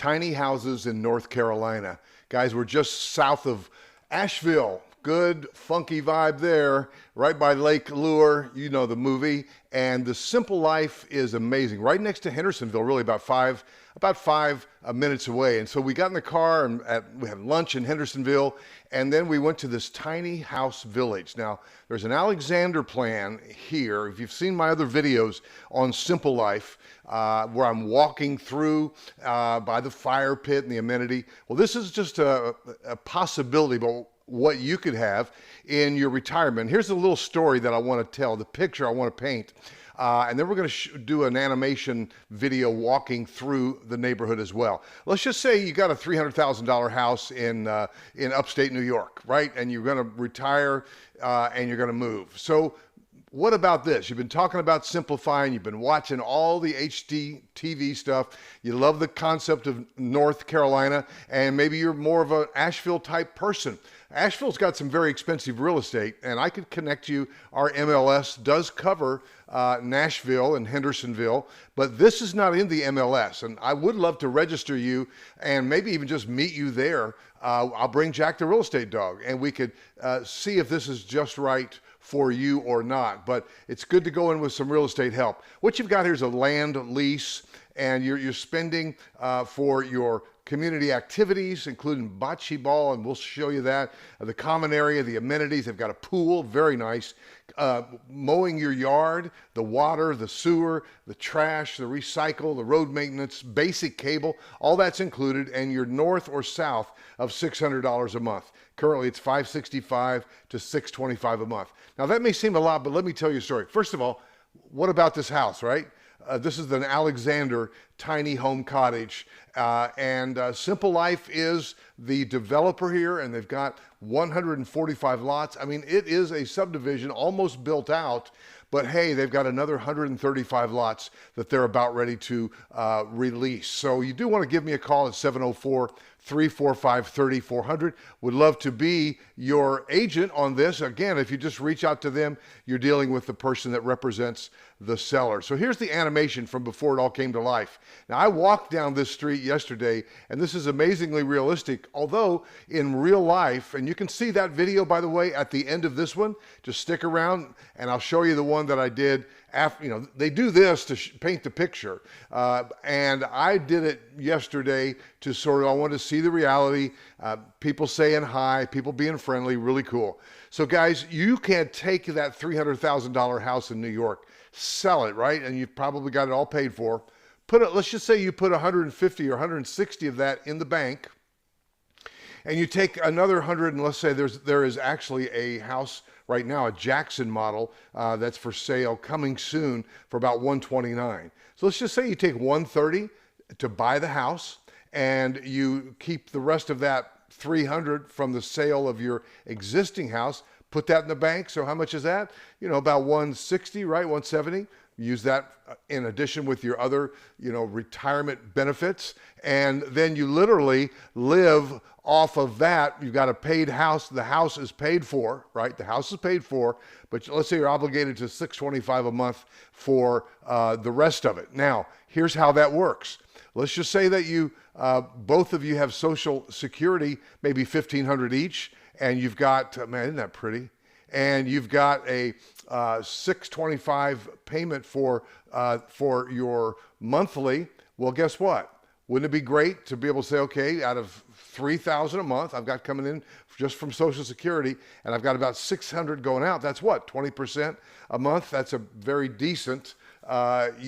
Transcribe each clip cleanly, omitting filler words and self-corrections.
tiny houses in North Carolina. Guys, we're just south of Asheville. Good, funky vibe there, right by Lake Lure, you know the movie. And the simple life is amazing. Right next to Hendersonville, really about five minutes away. And so we got in the car and we had lunch in Hendersonville, and then we went to this tiny house village. Now, there's an Alexander plan here. If you've seen my other videos on simple life, where I'm walking through by the fire pit and the amenity, well, this is just a possibility, but what you could have in your retirement. Here's a little story that I want to tell, the picture I want to paint. And then we're going to do an animation video walking through the neighborhood as well. Let's just say you got a $300,000 house in upstate New York, right? And you're going to retire and you're going to move. So what about this? You've been talking about simplifying. You've been watching all the HD TV stuff. You love the concept of North Carolina, and maybe you're more of an Asheville type person. Asheville's got some very expensive real estate, and I could connect you. Our MLS does cover Nashville and Hendersonville, but this is not in the MLS, and I would love to register you and maybe even just meet you there. I'll bring Jack the real estate dog, and we could see if this is just right for you or not. But it's good to go in with some real estate help. What you've got here is a land lease, and you're spending for your community activities, including bocce ball, and we'll show you that. The common area, the amenities, they've got a pool, very nice. Mowing your yard, the water, the sewer, the trash, the recycle, the road maintenance, basic cable, all that's included, and you're north or south of $600 a month. Currently, it's $565 to $625 a month. Now, that may seem a lot, but let me tell you a story. First of all, what about this house, right? This is an Alexander tiny home cottage, and Simple Life is the developer here, and they've got 145 lots. I mean, it is a subdivision almost built out, but hey, they've got another 135 lots that they're about ready to release. So you do want to give me a call at 704-345-3400. Would love to be your agent on this. Again, if you just reach out to them, you're dealing with the person that represents the seller. So here's the animation from before it all came to life. Now, I walked down this street yesterday, and this is amazingly realistic, although in real life, and you can see that video, by the way, at the end of this one. Just stick around, and I'll show you the one that I did after. You know, they do this to paint the picture, and I did it yesterday to sort of, I wanted to see the reality, people saying hi, people being friendly, really cool. So guys, you can't take that $300,000 house in New York, sell it, right? And you've probably got it all paid for. Let's just say you put 150 or 160 of that in the bank, and you take another 100, and let's say there is actually a house right now, a Jackson model that's for sale coming soon for about 129. So let's just say you take 130 to buy the house, and you keep the rest of that 300 from the sale of your existing house, put that in the bank. So how much is that? You know, about 160, right? 170. Use that in addition with your other, you know, retirement benefits. And then you literally live off of that. You've got a paid house. The house is paid for, right? The house is paid for, but let's say you're obligated to $625 a month for the rest of it. Now, here's how that works. Let's just say that you, both of you have Social Security, maybe $1,500 each, and you've got, man, isn't that pretty? And you've got a $625 payment for your monthly. Well, guess what? Wouldn't it be great to be able to say, okay, out of $3,000 a month I've got coming in just from Social Security, and I've got about $600 going out. That's what, 20% a month? That's a very decent,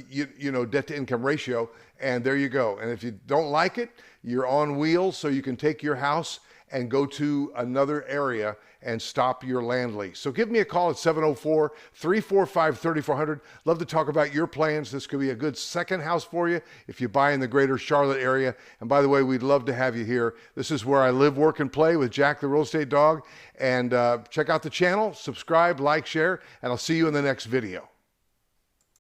you know, debt to income ratio. And there you go. And if you don't like it, you're on wheels, so you can take your house and go to another area and stop your land lease. So give me a call at 704-345-3400. Love to talk about your plans. This could be a good second house for you if you buy in the greater Charlotte area. And by the way, we'd love to have you here. This is where I live, work, and play with Jack the real estate dog. And check out the channel, subscribe, like, share, and I'll see you in the next video.